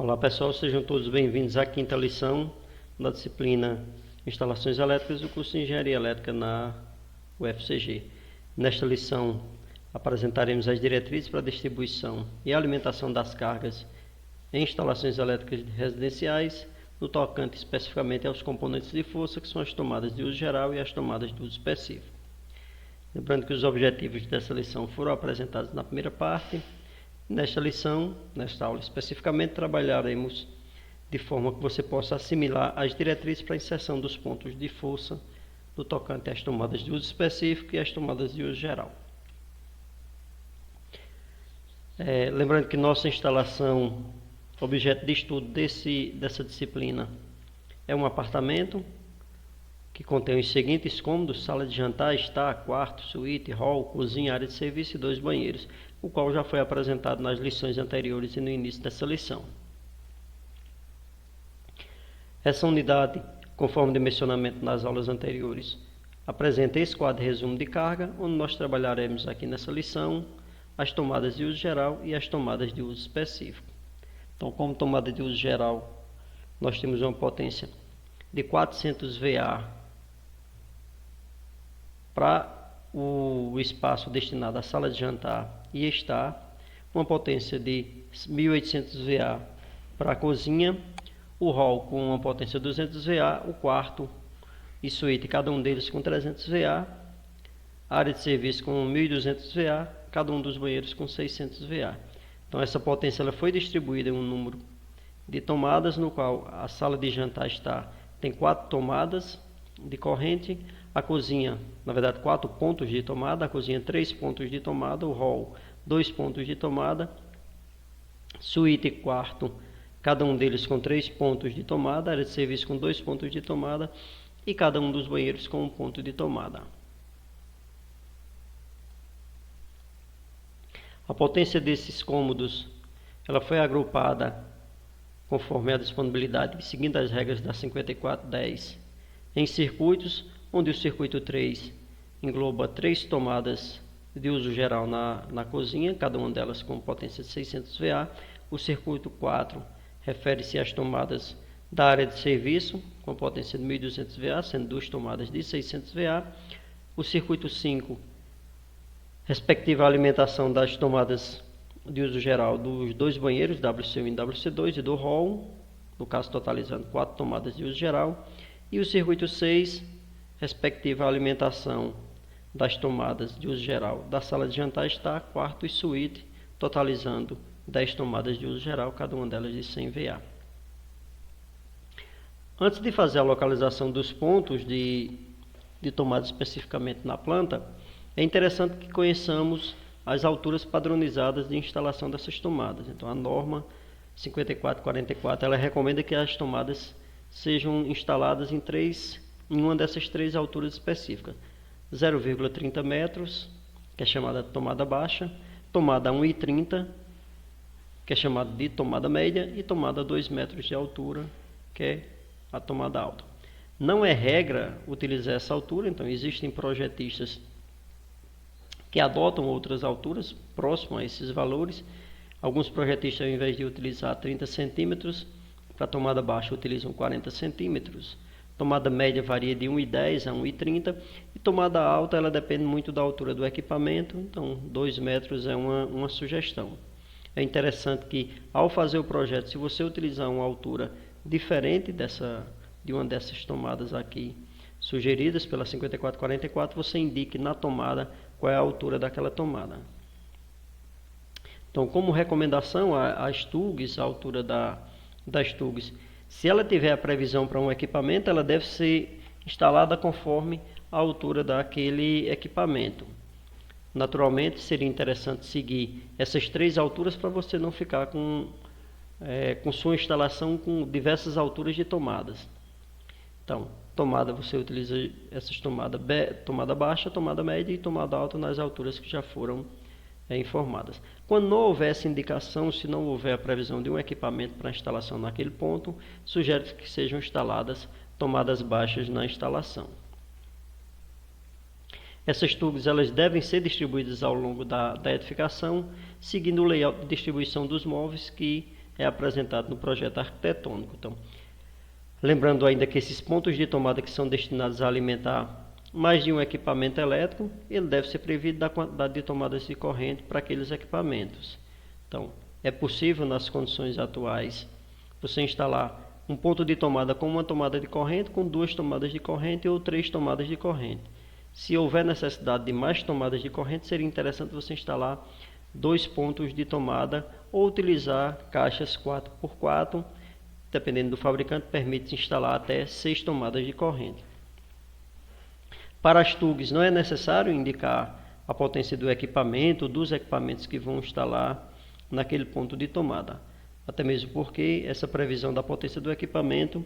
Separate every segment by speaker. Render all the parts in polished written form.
Speaker 1: Olá pessoal, sejam todos bem-vindos à quinta lição da disciplina Instalações Elétricas do curso de Engenharia Elétrica na UFCG. Nesta lição apresentaremos as diretrizes para a distribuição e alimentação das cargas em instalações elétricas residenciais, no tocante especificamente aos componentes de força, que são as tomadas de uso geral e as tomadas de uso específico. Lembrando que os objetivos dessa lição foram apresentados na primeira parte. Nesta lição, nesta aula especificamente, trabalharemos de forma que você possa assimilar as diretrizes para a inserção dos pontos de força no tocante às tomadas de uso específico e às tomadas de uso geral. Lembrando que nossa instalação, objeto de estudo dessa disciplina, é um apartamento que contém os seguintes cômodos: sala de jantar, estar, quarto, suíte, hall, cozinha, área de serviço e 2 banheiros, o qual já foi apresentado nas lições anteriores e no início dessa lição. Essa unidade, conforme de mencionamento nas aulas anteriores, apresenta esse quadro de resumo de carga, onde nós trabalharemos aqui nessa lição as tomadas de uso geral e as tomadas de uso específico. Então, como tomada de uso geral, nós temos uma potência de 400 VA para o espaço destinado à sala de jantar e estar, uma potência de 1800 VA para a cozinha, o hall com uma potência de 200 VA, o quarto e suíte, cada um deles com 300 VA, a área de serviço com 1200 VA, cada um dos banheiros com 600 VA. Então essa potência ela foi distribuída em um número de tomadas, no qual a sala de jantar tem 4 tomadas de corrente, a cozinha, na verdade 4 pontos de tomada, a cozinha 3 pontos de tomada, o hall 2 pontos de tomada, suíte e quarto, cada um deles com 3 pontos de tomada, área de serviço com 2 pontos de tomada e cada um dos banheiros com 1 ponto de tomada. A potência desses cômodos ela foi agrupada conforme a disponibilidade, seguindo as regras da 5410, em circuitos, onde o circuito 3 engloba 3 tomadas de uso geral na cozinha, cada uma delas com potência de 600 VA. O circuito 4 refere-se às tomadas da área de serviço, com potência de 1200 VA, sendo 2 tomadas de 600 VA. O circuito 5, respectiva à alimentação das tomadas de uso geral dos 2 banheiros, WC1 e WC2, e do hall, no caso totalizando 4 tomadas de uso geral. E o circuito 6, respectiva à alimentação das tomadas de uso geral da sala de jantar, estar, quarto e suíte, totalizando 10 tomadas de uso geral, cada uma delas de 100 VA. Antes de fazer a localização dos pontos de tomada especificamente na planta, é interessante que conheçamos as alturas padronizadas de instalação dessas tomadas. Então, a norma 5444 ela recomenda que as tomadas sejam instaladas em uma dessas 3 alturas específicas: 0,30 metros, que é chamada de tomada baixa, tomada 1,30, que é chamada de tomada média, e tomada 2 metros de altura, que é a tomada alta. Não é regra utilizar essa altura, então existem projetistas que adotam outras alturas próximas a esses valores. Alguns projetistas, ao invés de utilizar 30 centímetros, para tomada baixa utilizam 40 centímetros. Tomada média varia de 1,10 a 1,30 e tomada alta ela depende muito da altura do equipamento, então 2 metros é uma sugestão. É interessante que, ao fazer o projeto, se você utilizar uma altura diferente de uma dessas tomadas aqui sugeridas pela 5444, você indique na tomada qual é a altura daquela tomada. Então, como recomendação, a Stugs, a altura da Stugs, se ela tiver a previsão para um equipamento, ela deve ser instalada conforme a altura daquele equipamento. Naturalmente, seria interessante seguir essas 3 alturas para você não ficar com sua instalação com diversas alturas de tomadas. Então, tomada, você utiliza essas tomadas: tomada baixa, tomada média e tomada alta nas alturas que já foram informadas. Quando não houver essa indicação, se não houver a previsão de um equipamento para instalação naquele ponto, sugere que sejam instaladas tomadas baixas na instalação. Essas tubos elas devem ser distribuídas ao longo da edificação, seguindo o layout de distribuição dos móveis, que é apresentado no projeto arquitetônico. Então, lembrando ainda que esses pontos de tomada que são destinados a alimentar mais de um equipamento elétrico, ele deve ser previsto da quantidade de tomadas de corrente para aqueles equipamentos. Então, é possível nas condições atuais você instalar um ponto de tomada com uma tomada de corrente, com 2 tomadas de corrente ou 3 tomadas de corrente. Se houver necessidade de mais tomadas de corrente, seria interessante você instalar 2 pontos de tomada ou utilizar caixas 4x4, dependendo do fabricante, permite instalar até 6 tomadas de corrente. Para as TUGs não é necessário indicar a potência do equipamento, dos equipamentos que vão instalar naquele ponto de tomada. Até mesmo porque essa previsão da potência do equipamento,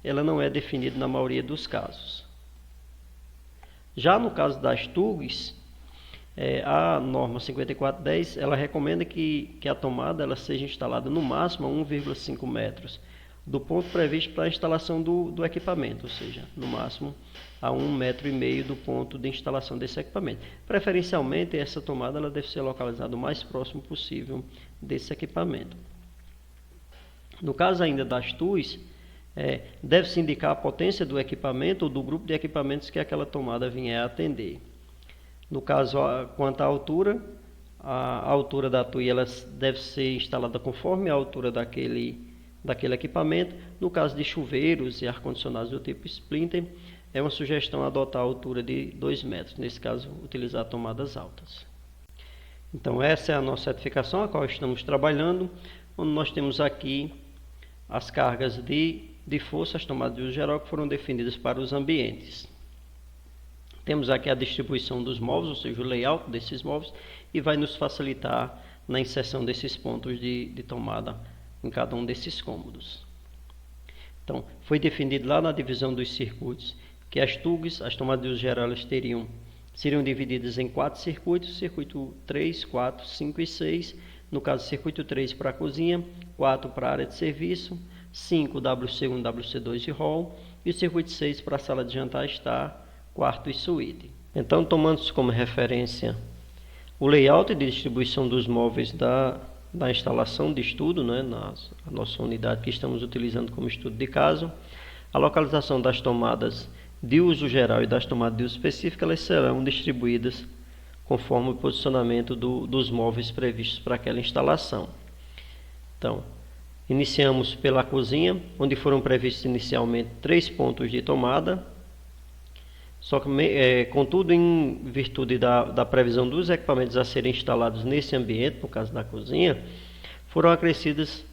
Speaker 1: ela não é definida na maioria dos casos. Já no caso das TUGs, a norma 5410, ela recomenda que a tomada ela seja instalada no máximo a 1,5 metros do ponto previsto para a instalação do equipamento, ou seja, no máximo a 1,5 metro do ponto de instalação desse equipamento. Preferencialmente, essa tomada ela deve ser localizada o mais próximo possível desse equipamento. No caso ainda das TUs, deve-se indicar a potência do equipamento ou do grupo de equipamentos que aquela tomada vier a atender. No caso, quanto à altura, a altura da TUI ela deve ser instalada conforme a altura daquele equipamento. No caso de chuveiros e ar-condicionados do tipo Splinter, é uma sugestão adotar a altura de 2 metros, nesse caso, utilizar tomadas altas. Então, essa é a nossa certificação a qual estamos trabalhando, onde nós temos aqui as cargas de força, as tomadas de uso geral que foram definidas para os ambientes. Temos aqui a distribuição dos móveis, ou seja, o layout desses móveis, e vai nos facilitar na inserção desses pontos de tomada em cada um desses cômodos. Então, foi definido lá na divisão dos circuitos que as TUGs, as tomadas de uso geral, seriam divididas em 4 circuitos, circuito 3, 4, 5 e 6. No caso, circuito 3 para a cozinha, 4 para a área de serviço, 5 WC1, WC2 e hall, e o circuito 6 para a sala de jantar, estar, quarto e suíte. Então, tomando-se como referência o layout de distribuição dos móveis da instalação de estudo, né, na nossa unidade que estamos utilizando como estudo de caso, a localização das tomadas de uso geral e das tomadas de uso específico, elas serão distribuídas conforme o posicionamento dos móveis previstos para aquela instalação. Então, iniciamos pela cozinha, onde foram previstos inicialmente 3 pontos de tomada. Só que, contudo, em virtude da previsão dos equipamentos a serem instalados nesse ambiente, no caso da cozinha, foram acrescidos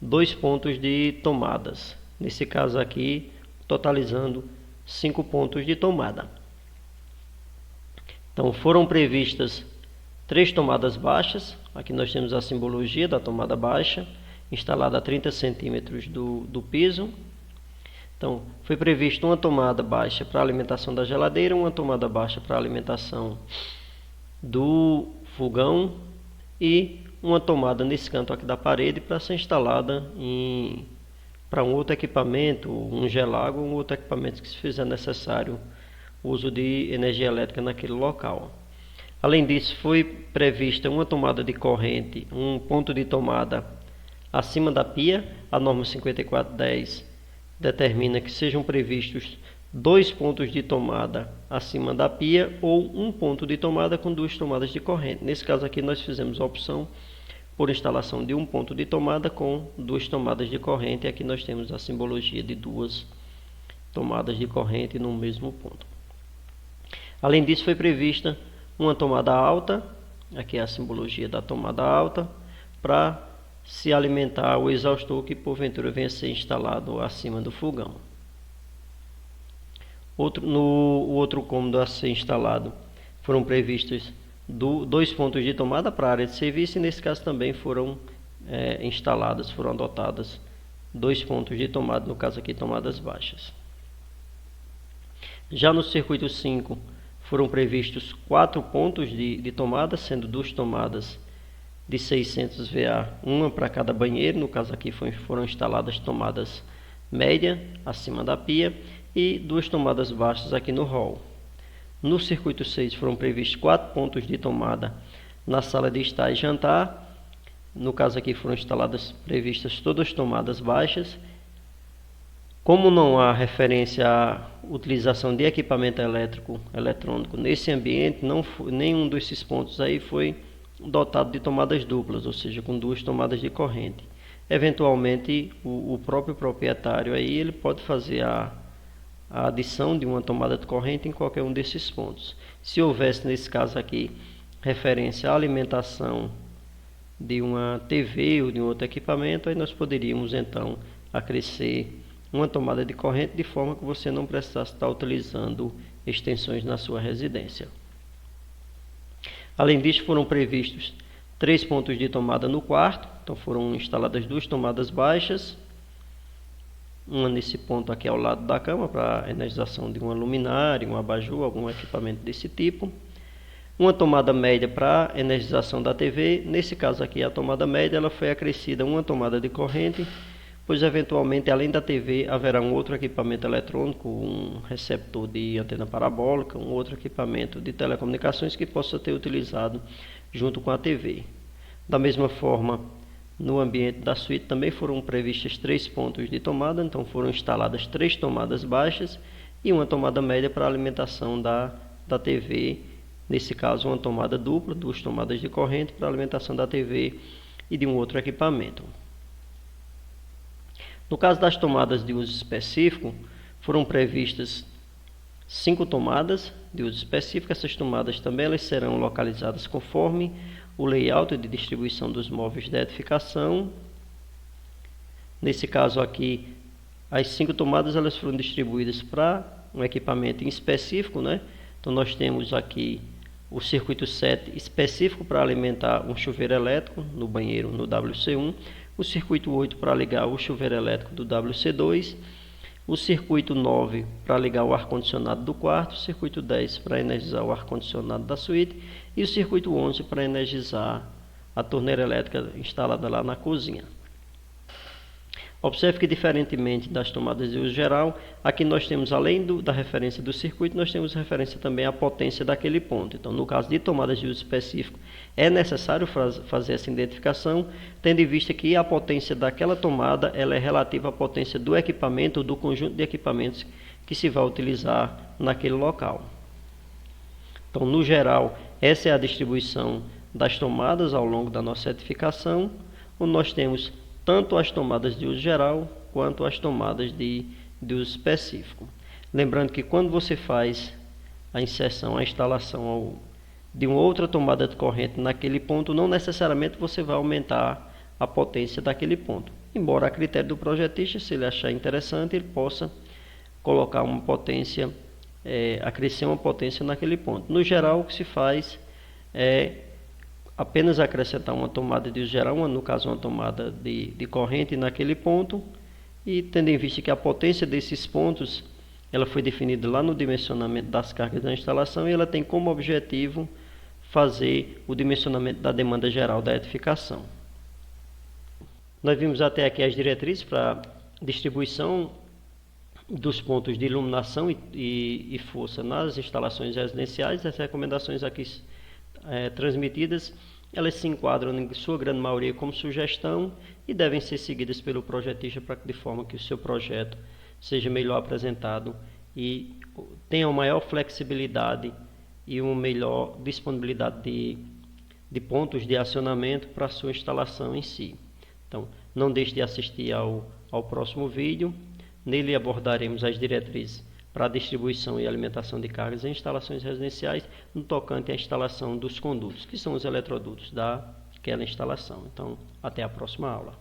Speaker 1: 2 pontos de tomadas. Nesse caso aqui, totalizando 5 pontos de tomada. Então, foram previstas 3 tomadas baixas. Aqui nós temos a simbologia da tomada baixa, instalada a 30 centímetros do piso. Então, foi previsto uma tomada baixa para a alimentação da geladeira, uma tomada baixa para a alimentação do fogão e uma tomada nesse canto aqui da parede para ser instalada para um outro equipamento, um gelago, um outro equipamento que se fizer necessário o uso de energia elétrica naquele local. Além disso, foi prevista uma tomada de corrente, um ponto de tomada acima da pia. A norma 5410 determina que sejam previstos 2 pontos de tomada acima da pia ou um ponto de tomada com 2 tomadas de corrente. Nesse caso aqui nós fizemos a opção por instalação de um ponto de tomada com 2 tomadas de corrente. E aqui nós temos a simbologia de 2 tomadas de corrente no mesmo ponto. Além disso, foi prevista uma tomada alta, aqui é a simbologia da tomada alta, para se alimentar o exaustor que porventura venha a ser instalado acima do fogão. No outro cômodo a ser instalado foram previstos 2 pontos de tomada para a área de serviço, e nesse caso também foram adotadas 2 pontos de tomada, no caso aqui tomadas baixas. Já no circuito 5 foram previstos 4 pontos de tomada, sendo 2 tomadas de 600 VA, uma para cada banheiro. No caso aqui foram instaladas tomadas média acima da pia e 2 tomadas baixas aqui no hall. No circuito 6 foram previstos 4 pontos de tomada na sala de estar e jantar, No caso aqui foram previstas todas as tomadas baixas. Como não há referência à utilização de equipamento eletrônico nesse ambiente, nenhum desses pontos aí foi dotado de tomadas duplas, ou seja, com 2 tomadas de corrente. Eventualmente, o próprio proprietário aí, ele pode fazer a adição de uma tomada de corrente em qualquer um desses pontos. Se houvesse, nesse caso aqui, referência à alimentação de uma TV ou de um outro equipamento, aí nós poderíamos então acrescer uma tomada de corrente de forma que você não precisasse estar utilizando extensões na sua residência. Além disso, foram previstos 3 pontos de tomada no quarto, então foram instaladas 2 tomadas baixas, uma nesse ponto aqui ao lado da cama para energização de uma luminária, um abajur, algum equipamento desse tipo. Uma tomada média para energização da TV. Nesse caso aqui, a tomada média ela foi acrescida uma tomada de corrente, pois eventualmente além da TV haverá um outro equipamento eletrônico, um receptor de antena parabólica, um outro equipamento de telecomunicações que possa ter utilizado junto com a TV. Da mesma forma, no ambiente da suíte também foram previstos 3 pontos de tomada, então foram instaladas 3 tomadas baixas e uma tomada média para a alimentação da TV. Nesse caso, uma tomada dupla, 2 tomadas de corrente para a alimentação da TV e de um outro equipamento. No caso das tomadas de uso específico, foram previstas 5 tomadas de uso específico. Essas tomadas também elas serão localizadas conforme o layout de distribuição dos móveis de edificação. Nesse caso aqui, as 5 tomadas elas foram distribuídas para um equipamento em específico, né? Então nós temos aqui o circuito 7 específico para alimentar um chuveiro elétrico no banheiro no WC1, o circuito 8 para ligar o chuveiro elétrico do WC2, o circuito 9 para ligar o ar-condicionado do quarto, o circuito 10 para energizar o ar-condicionado da suíte e o circuito 11 para energizar a torneira elétrica instalada lá na cozinha. Observe que, diferentemente das tomadas de uso geral, aqui nós temos, além da referência do circuito, nós temos referência também à potência daquele ponto. Então, no caso de tomadas de uso específico, é necessário fazer essa identificação, tendo em vista que a potência daquela tomada ela é relativa à potência do equipamento ou do conjunto de equipamentos que se vai utilizar naquele local. Então, no geral, essa é a distribuição das tomadas ao longo da nossa edificação, onde nós temos tanto as tomadas de uso geral quanto as tomadas de uso específico. Lembrando que quando você faz a inserção, a instalação de uma outra tomada de corrente naquele ponto, não necessariamente você vai aumentar a potência daquele ponto. Embora a critério do projetista, se ele achar interessante, ele possa colocar uma potência, acrescer uma potência naquele ponto. No geral, o que se faz é apenas acrescentar uma tomada de uso geral, no caso uma tomada de corrente naquele ponto, e tendo em vista que a potência desses pontos ela foi definida lá no dimensionamento das cargas da instalação e ela tem como objetivo fazer o dimensionamento da demanda geral da edificação. Nós vimos até aqui as diretrizes para distribuição dos pontos de iluminação e força nas instalações residenciais. As recomendações aqui transmitidas, elas se enquadram em sua grande maioria como sugestão e devem ser seguidas pelo projetista de forma que o seu projeto seja melhor apresentado e tenha uma maior flexibilidade e uma melhor disponibilidade de pontos de acionamento para a sua instalação em si. Então, não deixe de assistir ao próximo vídeo. Nele abordaremos as diretrizes para a distribuição e alimentação de cargas em instalações residenciais, no tocante à instalação dos condutos, que são os eletrodutos daquela instalação. Então, até a próxima aula.